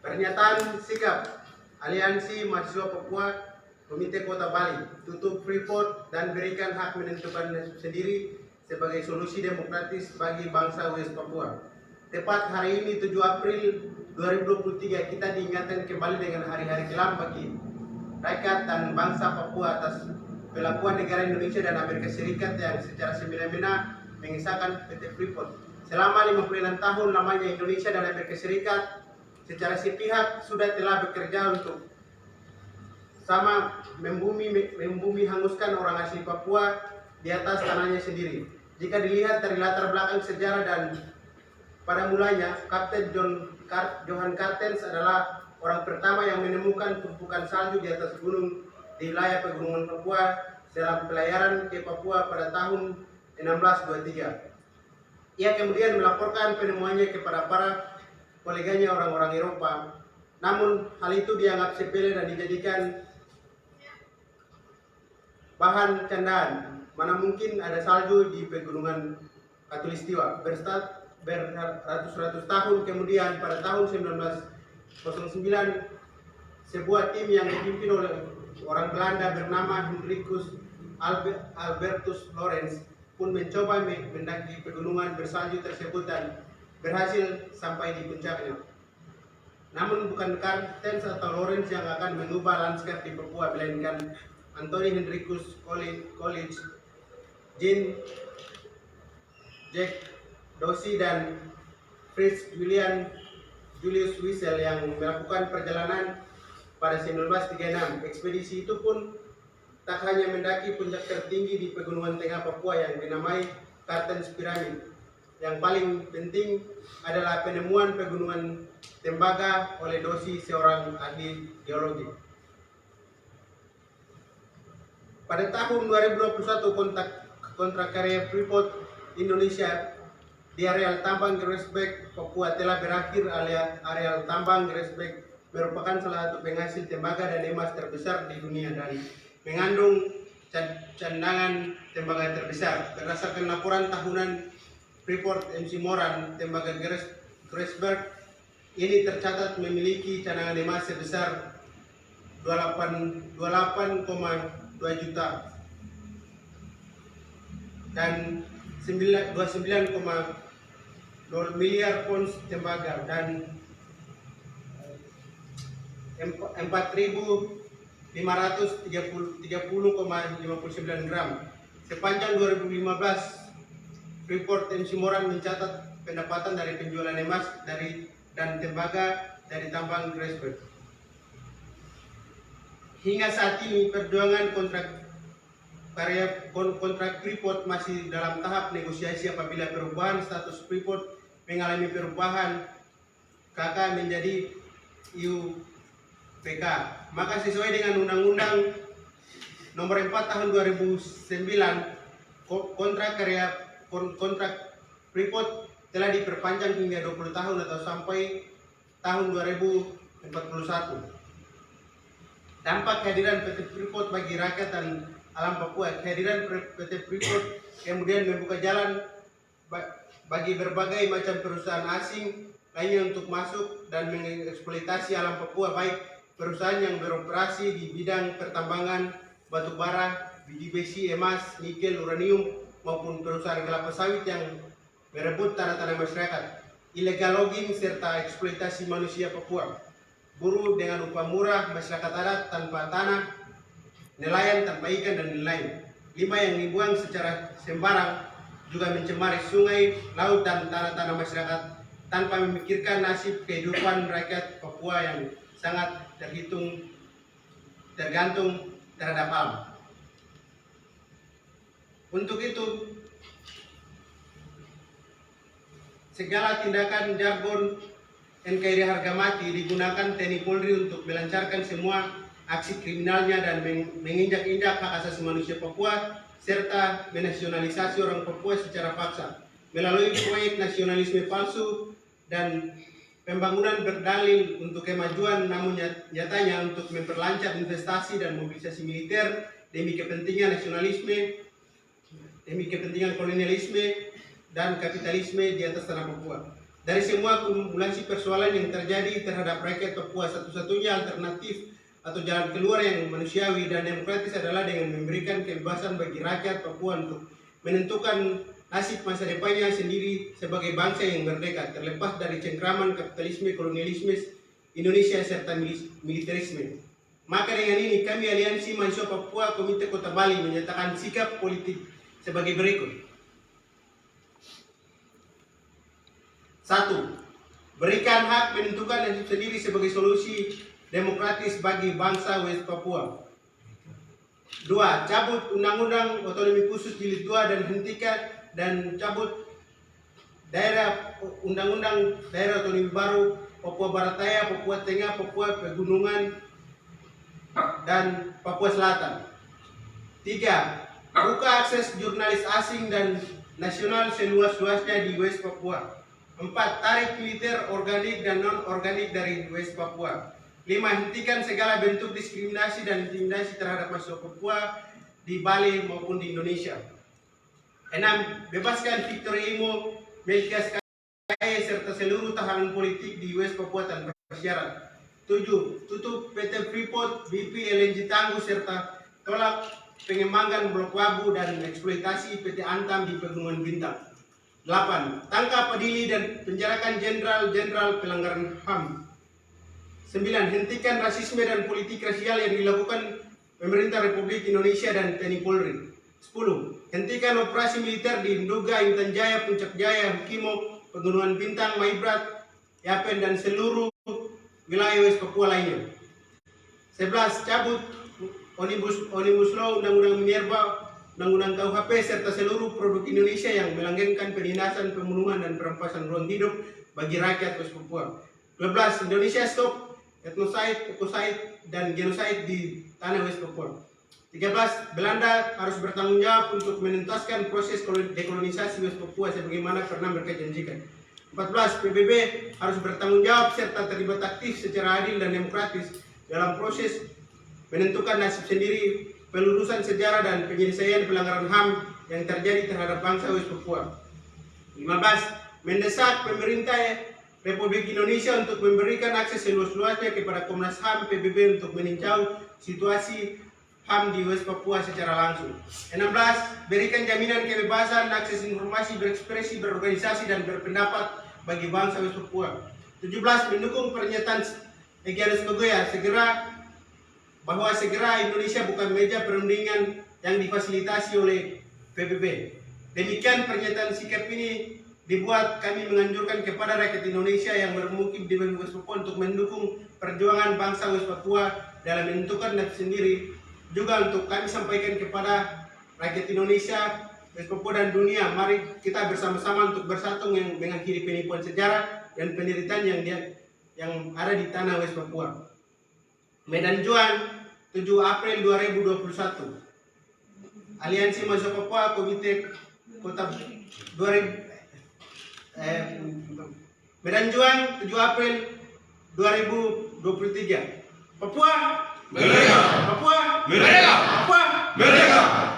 Pernyataan sikap Aliansi Mahasiswa Papua Komite Kota Bali tutup Freeport dan berikan hak menentukan sendiri sebagai solusi demokratis bagi bangsa West Papua. Tepat hari ini 7 April 2023 kita diingatkan kembali dengan hari-hari kelam bagi rakyat dan bangsa Papua atas pelakuan negara Indonesia dan Amerika Serikat yang secara semena-mena mengesahkan PT Freeport. Selama 56 tahun lamanya Indonesia dan Amerika Serikat secara sepihak sudah telah bekerja untuk sama membumi hanguskan orang asli Papua di atas tanahnya sendiri. Jika dilihat dari latar belakang sejarah dan pada mulanya Kapten Johan Cartens adalah orang pertama yang menemukan tumpukan salju di atas gunung di wilayah pegunungan Papua dalam pelayaran ke Papua pada tahun 1623. Ia kemudian melaporkan penemuannya kepada para koleganya orang-orang Eropa. Namun hal itu dianggap sepele dan dijadikan bahan candaan. Mana mungkin ada salju di pegunungan Katulistiwa. Beratus-ratus tahun kemudian pada tahun 1909 sebuah tim yang dipimpin oleh orang Belanda bernama Hendrikus Albertus Lorenz pun mencoba mendaki pegunungan bersalju tersebut dan berhasil sampai di puncaknya. Namun bukan Cartens atau Lorenz yang akan mengubah lanskap di Papua, melainkan Anthony Hendrikus College, Jean Jack Dorsey dan Fritz Julius Wiesel yang melakukan perjalanan pada 1936. Ekspedisi itu pun tak hanya mendaki puncak tertinggi di pegunungan tengah Papua yang dinamai Cartens Pyramid. Yang paling penting adalah penemuan pegunungan Tembaga oleh Dosi, seorang ahli geologi. Pada tahun 2021 kontrak karya Freeport Indonesia di areal tambang Gresbek Papua telah berakhir. Areal tambang Gresbek merupakan salah satu penghasil tembaga dan emas terbesar di dunia dan mengandung cadangan tembaga terbesar. Berdasarkan laporan tahunan Freeport MC Moran, tembaga Gresbek ini tercatat memiliki cadangan emas sebesar 28,2 juta dan 29,0 miliar ons tembaga dan 4.530,59 gram. Sepanjang 2015, Freeport MC Moran mencatat pendapatan dari penjualan emas dan tembaga dari tambang Gresbek. Hingga saat ini perjuangan kontrak Freeport masih dalam tahap negosiasi. Apabila perubahan status Freeport mengalami perubahan KK menjadi IUPK, maka sesuai dengan Undang-Undang Nomor 4 Tahun 2009, kontrak Freeport telah diperpanjang hingga 20 tahun atau sampai tahun 2041. Dampak kehadiran PT Freeport bagi rakyat dan alam Papua. Kehadiran PT Freeport kemudian membuka jalan bagi berbagai macam perusahaan asing lainnya untuk masuk dan mengeksploitasi alam Papua, baik perusahaan yang beroperasi di bidang pertambangan, batu bara, biji besi, emas, nikel, uranium, maupun perusahaan kelapa sawit yang berebut tanah-tanah masyarakat, illegal logging, serta eksploitasi manusia Papua, buruh dengan upah murah, masyarakat adat tanpa tanah, nelayan tanpa ikan, dan lain-lain. 5. Yang dibuang secara sembarang juga mencemari sungai, laut, dan tanah-tanah masyarakat tanpa memikirkan nasib kehidupan rakyat Papua yang sangat tergantung terhadap alam. Untuk itu, segala tindakan jargon NKRI harga mati digunakan TNI Polri untuk melancarkan semua aksi kriminalnya dan menginjak-injak hak asasi manusia Papua serta menasionalisasi orang Papua secara paksa melalui proyek nasionalisme palsu dan pembangunan berdalil untuk kemajuan, namun nyatanya untuk memperlancar investasi dan mobilisasi militer demi kepentingan nasionalisme, demi kepentingan kolonialisme dan kapitalisme di atas tanah Papua. dari semua kumulasi persoalan yang terjadi terhadap rakyat Papua, satu-satunya alternatif atau jalan keluar yang manusiawi dan demokratis adalah dengan memberikan kebebasan bagi rakyat Papua untuk menentukan nasib masa depannya sendiri sebagai bangsa yang merdeka, terlepas dari cengkraman kapitalisme, kolonialisme Indonesia serta militerisme. Maka dengan ini kami Aliansi Mahasiswa Papua Komite Kota Bali menyatakan sikap politik sebagai berikut. 1. Berikan hak menentukan nasib sendiri sebagai solusi demokratis bagi bangsa West Papua. 2. Cabut Undang-Undang Otonomi Khusus Jilid 2 dan hentikan dan cabut Undang-Undang Daerah Otonomi Baru Papua Barat Daya, Papua Tengah, Papua Pegunungan, dan Papua Selatan. 3. Buka akses jurnalis asing dan nasional seluas-luasnya di West Papua. 4. Tarik militer organik dan non-organik dari West Papua. 5. Hentikan segala bentuk diskriminasi dan intimidasi terhadap mahasiswa Papua di Bali maupun di Indonesia. 6. Bebaskan Victor Imo, Melkias Kaya serta seluruh tahanan politik di West Papua tanpa syarat. 7. Tutup PT Freeport, BP, LNG Tangguh serta tolak pengembangan Blok Wabu dan eksploitasi PT Antam di Pegunungan Bintang. 8. Tangkap, adili dan penjarakan jenderal-jenderal pelanggaran HAM. 9. Hentikan rasisme dan politik rasial yang dilakukan pemerintah Republik Indonesia dan TNI Polri. 10. Hentikan operasi militer di Nduga, Intan Jaya, Puncak Jaya, Hukimo, Pegunungan Bintang, Maibrat, Yapen dan seluruh wilayah West Papua lainnya. 11. Cabut Omnibus Law, Undang-Undang Minerba, Undang-Undang KUHP serta seluruh produk Indonesia yang melanggengkan penindasan, pembunuhan dan perampasan ruang hidup bagi rakyat West Papua. 12. Indonesia stop etnosid, ekosid dan genosid di tanah West Papua. 13. Belanda harus bertanggung jawab untuk menuntaskan proses dekolonisasi West Papua sebagaimana pernah mereka janjikan. 14. PBB harus bertanggung jawab serta terlibat aktif secara adil dan demokratis dalam proses menentukan nasib sendiri, pelurusan sejarah dan penyelesaian pelanggaran HAM yang terjadi terhadap bangsa West Papua. 15. Mendesak pemerintah Republik Indonesia untuk memberikan akses seluas-luasnya kepada Komnas HAM PBB untuk meninjau situasi HAM di West Papua secara langsung. 16. Berikan jaminan kebebasan akses informasi, berekspresi, berorganisasi dan berpendapat bagi bangsa West Papua. 17. Mendukung pernyataan Egyanus Kogoya bahwa segera Indonesia bukan meja perundingan yang difasilitasi oleh PBB. Demikian pernyataan sikap ini dibuat kami menganjurkan kepada rakyat Indonesia yang bermukim di West Papua untuk mendukung perjuangan bangsa West Papua dalam menentukan nasib sendiri. Juga untuk kami sampaikan kepada rakyat Indonesia, West Papua dan dunia, mari kita bersama-sama untuk bersatu mengakhiri penipuan sejarah dan penderitaan yang ada di tanah West Papua. Medan Juang, 7 April 2021. Aliansi Mahasiswa Papua Komite Kota Medan Juang, 7 April 2023. Papua Merdeka! Papua Merdeka! Papua Merdeka!